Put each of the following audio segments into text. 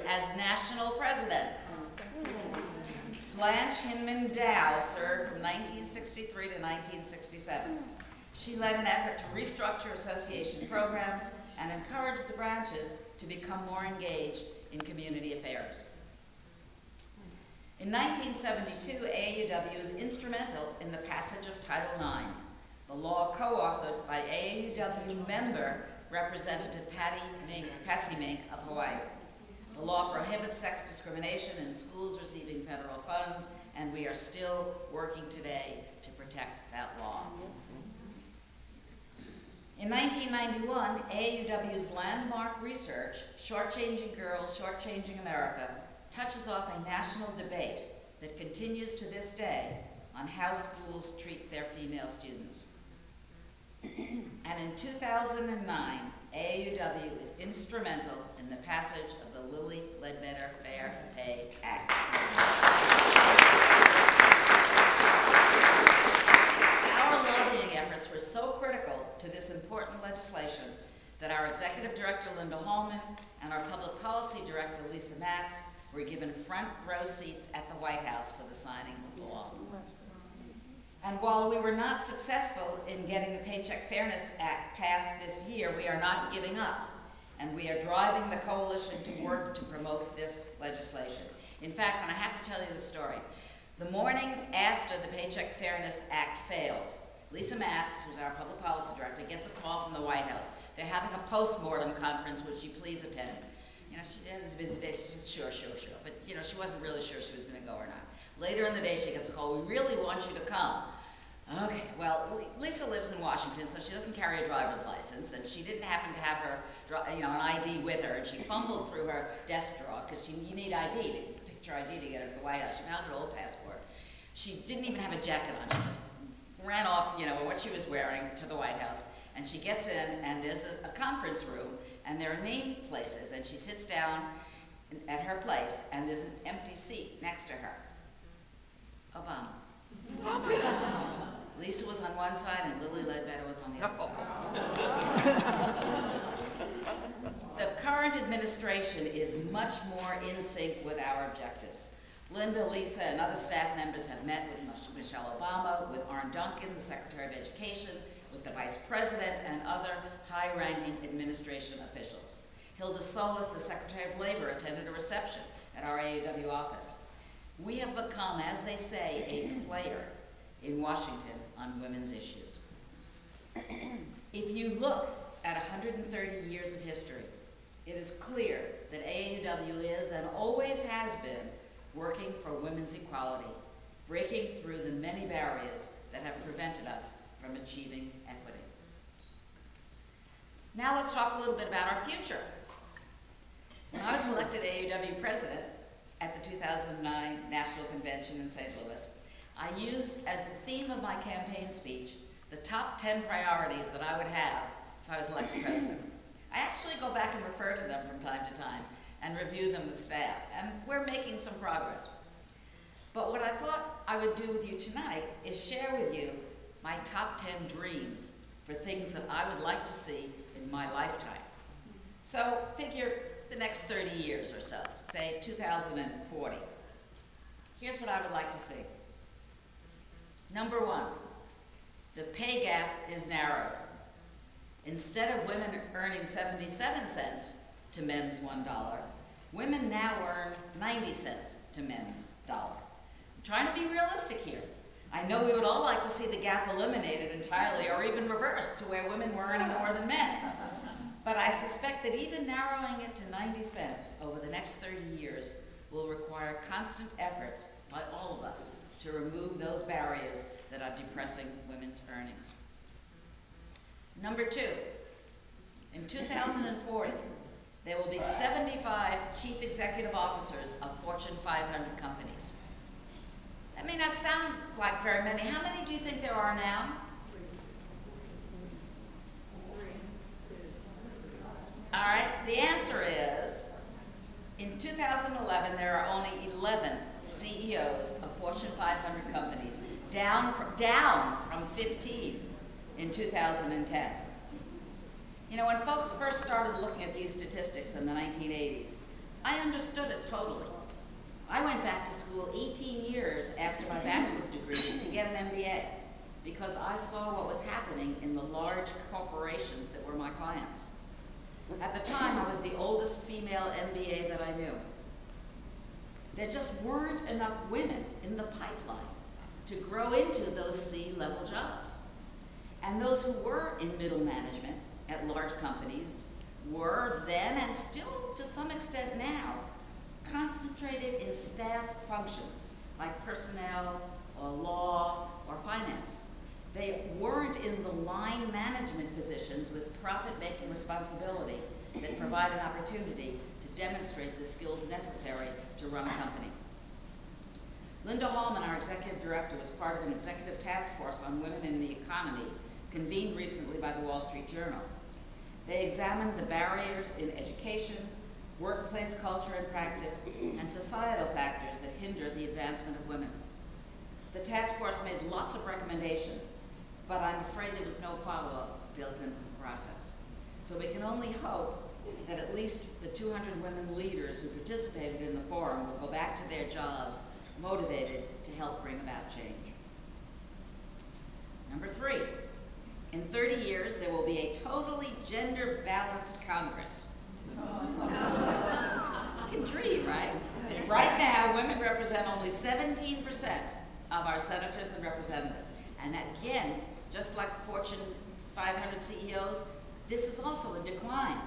as national president. Blanche Hinman Dow served from 1963 to 1967. She led an effort to restructure association programs and encourage the branches to become more engaged in community affairs. In 1972, AAUW was instrumental in the passage of Title IX, the law co-authored by AAUW member Representative Patsy Mink of Hawaii. The law prohibits sex discrimination in schools receiving federal funds, and we are still working today to protect that law. In 1991, AAUW's landmark research, Shortchanging Girls, Shortchanging America, touches off a national debate that continues to this day on how schools treat their female students. And in 2009, AAUW is instrumental in the passage of the Lilly Ledbetter Fair Pay Act. Our lobbying efforts were so critical to this important legislation that our Executive Director, Linda Hallman, and our Public Policy Director, Lisa Matz, were given front row seats at the White House for the signing of the law. And while we were not successful in getting the Paycheck Fairness Act passed this year, we are not giving up. And we are driving the coalition to work to promote this legislation. In fact, and I have to tell you the story, the morning after the Paycheck Fairness Act failed, Lisa Matz, who's our Public Policy Director, gets a call from the White House. They're having a post-mortem conference, would she please attend? You know, she had a busy day, so she said, sure. But, you know, she wasn't really sure she was going to go or not. Later in the day, she gets a call, we really want you to come. Okay, well, Lisa lives in Washington, so she doesn't carry a driver's license, and she didn't happen to have her, an ID with her, and she fumbled through her desk drawer, because you need ID, picture ID to get her to the White House. She found an old passport. She didn't even have a jacket on. She just ran off, what she was wearing to the White House. And she gets in, and there's a conference room, and there are named places, and she sits down at her place, and there's an empty seat next to her. Obama. Lisa was on one side, and Lilly Ledbetter was on the other side. The current administration is much more in sync with our objectives. Linda, Lisa, and other staff members have met with Michelle Obama, with Arne Duncan, the Secretary of Education, with the Vice President, and other high-ranking administration officials. Hilda Solis, the Secretary of Labor, attended a reception at our AAUW office. We have become, as they say, a player in Washington on women's issues. If you look at 130 years of history, it is clear that AAUW is and always has been working for women's equality, breaking through the many barriers that have prevented us from achieving equity. Now let's talk a little bit about our future. When I was elected AAUW president at the 2009 National Convention in St. Louis, I used as the theme of my campaign speech the top 10 priorities that I would have if I was elected president. I actually go back and refer to them from time to time and review them with staff, and we're making some progress. But what I thought I would do with you tonight is share with you my top 10 dreams for things that I would like to see in my lifetime. So figure the next 30 years or so, say 2040. Here's what I would like to see. Number one, the pay gap is narrowed. Instead of women earning 77 cents to men's $1, women now earn 90 cents to men's dollar. I'm trying to be realistic here. I know we would all like to see the gap eliminated entirely or even reversed to where women were earning more than men. But I suspect that even narrowing it to 90 cents over the next 30 years will require constant efforts by all of us to remove those barriers that are depressing women's earnings. Number two, in 2040, there will be 75 chief executive officers of Fortune 500 companies. That may not sound like very many. How many do you think there are now? All right, the answer is, in 2011, there are only 11 CEOs of Fortune 500 companies, down from 15 in 2010. You know, when folks first started looking at these statistics in the 1980s, I understood it totally. I went back to school 18 years after my bachelor's degree to get an MBA because I saw what was happening in the large corporations that were my clients. At the time, I was the oldest female MBA that I knew. There just weren't enough women in the pipeline to grow into those C-level jobs. And those who were in middle management at large companies were then, and still to some extent now, concentrated in staff functions like personnel or law or finance. They weren't in the line management positions with profit-making responsibility that provide an opportunity to demonstrate the skills necessary to run a company. Linda Hallman, our executive director, was part of an executive task force on women in the economy convened recently by the Wall Street Journal. They examined the barriers in education, workplace culture and practice, and societal factors that hinder the advancement of women. The task force made lots of recommendations, but I'm afraid there was no follow-up built into the process. So we can only hope that at least the 200 women leaders who participated in the forum will go back to their jobs motivated to help bring about change. Number 3, in 30 years, there will be a totally gender-balanced Congress. You can dream, right? Right now, women represent only 17% of our senators and representatives. And again, just like Fortune 500 CEOs, this is also a decline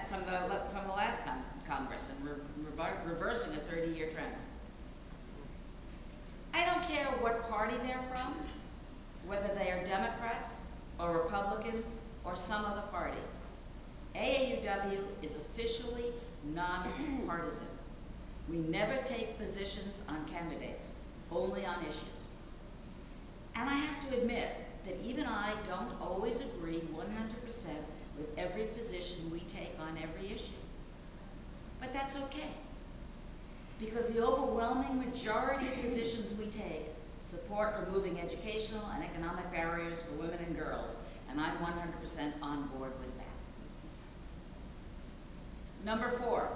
from the last Congress and reversing a 30-year trend. I don't care what party they're from, whether they are Democrats or Republicans or some other party. AAUW is officially nonpartisan. We never take positions on candidates, only on issues. And I have to admit that even I don't always agree 100% with every position we take on every issue. But that's okay, because the overwhelming majority of positions we take support removing educational and economic barriers for women and girls, and I'm 100% on board with that. Number 4,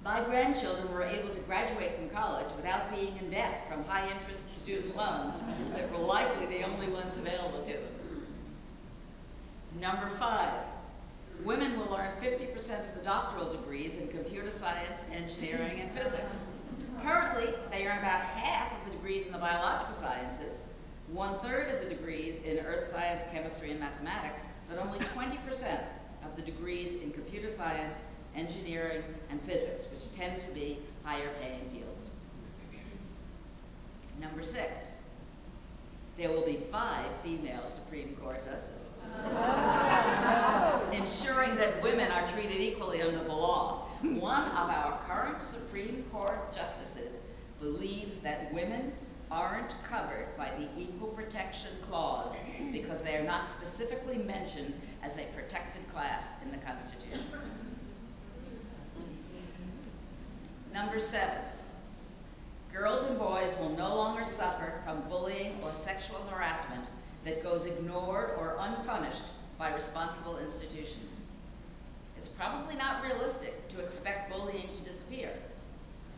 my grandchildren were able to graduate from college without being in debt from high-interest student loans that were likely the only ones available to them. Number 5, women will earn 50% of the doctoral degrees in computer science, engineering, and physics. Currently, they earn about half of the degrees in the biological sciences, 1/3 of the degrees in earth science, chemistry, and mathematics, but only 20% of the degrees in computer science, engineering, and physics, which tend to be higher paying fields. Number 6, there will be 5 female Supreme Court justices, ensuring that women are treated equally under the law. One of our current Supreme Court justices believes that women aren't covered by the Equal Protection Clause because they are not specifically mentioned as a protected class in the Constitution. Number 7, girls and boys will no longer suffer from bullying or sexual harassment that goes ignored or unpunished by responsible institutions. It's probably not realistic to expect bullying to disappear,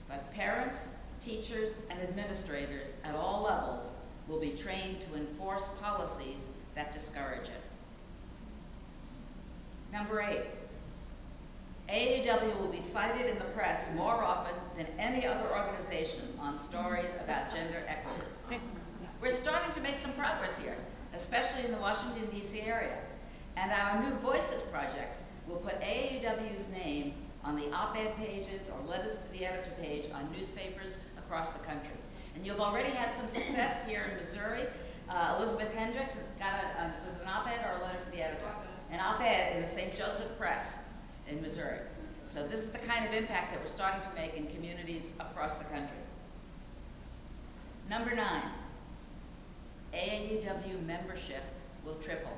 but parents, teachers, and administrators at all levels will be trained to enforce policies that discourage it. Number 8, AAUW will be cited in the press more often than any other organization on stories about gender equity. We're starting to make some progress here, especially in the Washington, D.C. area. And our New Voices project will put AAUW's name on the op-ed pages or letters to the editor page on newspapers across the country. And you've already had some success here in Missouri. Elizabeth Hendricks got was it an op-ed or a letter to the editor? An op-ed in the St. Joseph Press in Missouri. So this is the kind of impact that we're starting to make in communities across the country. Number 9, AAUW membership will triple.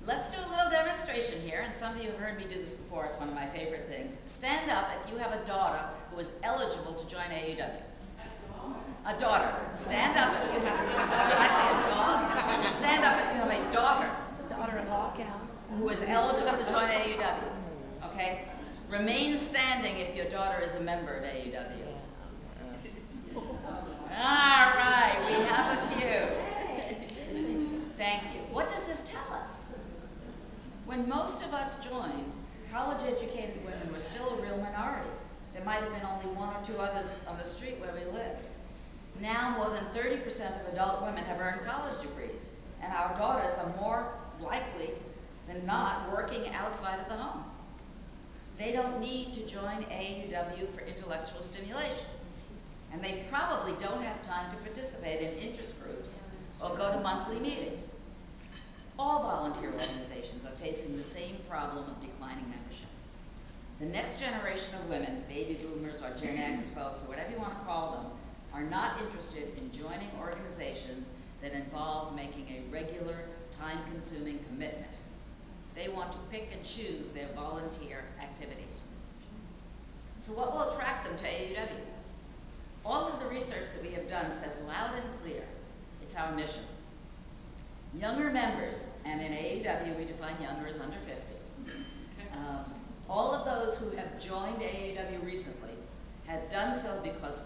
Let's do a little demonstration here, and some of you have heard me do this before. It's one of my favorite things. Stand up if you have a daughter who is eligible to join AAUW. A daughter. Stand up if you have, did I say a dog? Stand up if you have a daughter. Daughter-in-law, yeah. Who is eligible to join AAUW. okay? Remain standing if your daughter is a member of AAUW. All right, we have a few. Thank you. What does this tell us? When most of us joined, college-educated women were still a real minority. There might have been only one or two others on the street where we lived. Now more than 30% of adult women have earned college degrees, and our daughters are more likely than not working outside of the home. They don't need to join AAUW for intellectual stimulation, and they probably don't have time to participate in interest groups or go to monthly meetings. All volunteer organizations are facing the same problem of declining membership. The next generation of women, baby boomers or Gen X folks, or whatever you want to call them, are not interested in joining organizations that involve making a regular, time-consuming commitment. They want to pick and choose their volunteer activities. So what will attract them to AAUW? All of the research that we have done says loud and clear, it's our mission. Younger members, and in AAUW we define younger as under 50, all of those who have joined AAUW recently have done so because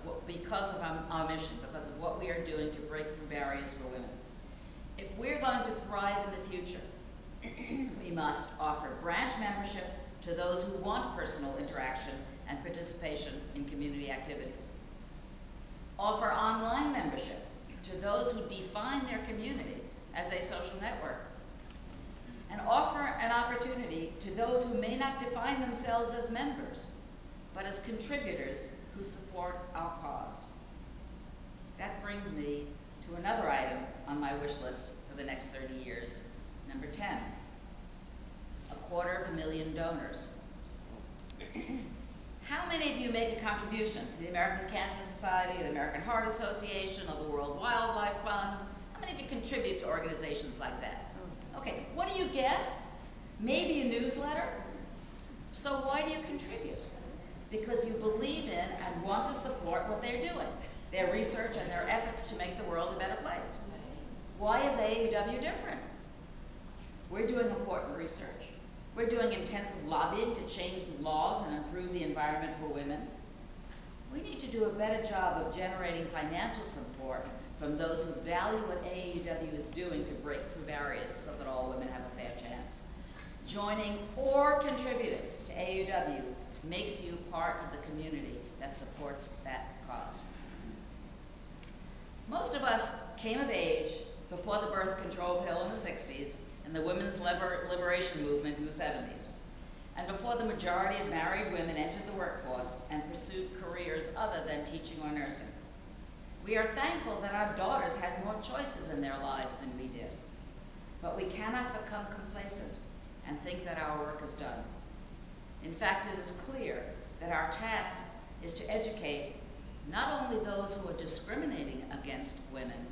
of our mission, because of what we are doing to break through barriers for women. If we're going to thrive in the future, we must offer branch membership to those who want personal interaction and participation in community activities. Offer online membership to those who define their community as a social network. And offer an opportunity to those who may not define themselves as members, but as contributors who support our cause. That brings me to another item on my wish list for the next 30 years, number 10, 250,000 donors. How many of you make a contribution to the American Cancer Society, the American Heart Association, or the World Wildlife Fund? How many of you contribute to organizations like that? Okay, what do you get? Maybe a newsletter. So why do you contribute? Because you believe in and want to support what they're doing, their research and their efforts to make the world a better place. Why is AAUW different? We're doing important research. We're doing intensive lobbying to change the laws and improve the environment for women. We need to do a better job of generating financial support from those who value what AAUW is doing to break through barriers so that all women have a fair chance. Joining or contributing to AAUW makes you part of the community that supports that cause. Most of us came of age before the birth control pill in the 60s and the women's liberation movement in the 70s, and before the majority of married women entered the workforce and pursued careers other than teaching or nursing. We are thankful that our daughters had more choices in their lives than we did, but we cannot become complacent and think that our work is done. In fact, it is clear that our task is to educate not only those who are discriminating against women,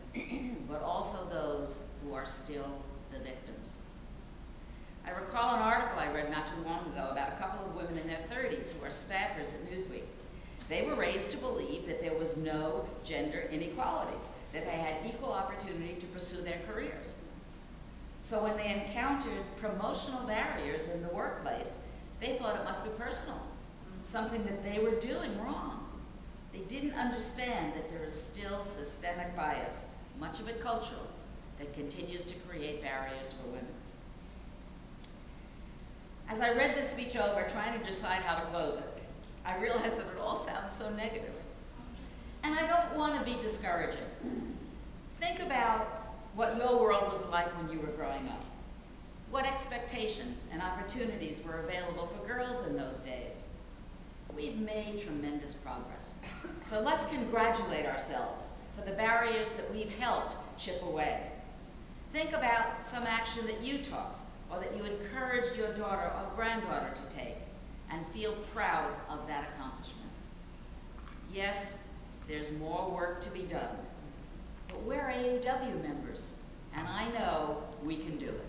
but also those who are still the victims. I recall an article I read not too long ago about a couple of women in their 30s who are staffers at Newsweek. They were raised to believe that there was no gender inequality, that they had equal opportunity to pursue their careers. So when they encountered promotional barriers in the workplace, they thought it must be personal, something that they were doing wrong. They didn't understand that there is still systemic bias, much of it cultural, that continues to create barriers for women. As I read this speech over, trying to decide how to close it, I realized that it all sounds so negative. And I don't want to be discouraging. Think about what your world was like when you were growing up. What expectations and opportunities were available for girls in those days? We've made tremendous progress. So let's congratulate ourselves for the barriers that we've helped chip away. Think about some action that you took or that you encouraged your daughter or granddaughter to take, and feel proud of that accomplishment. Yes, there's more work to be done, but we're AAUW members, and I know we can do it.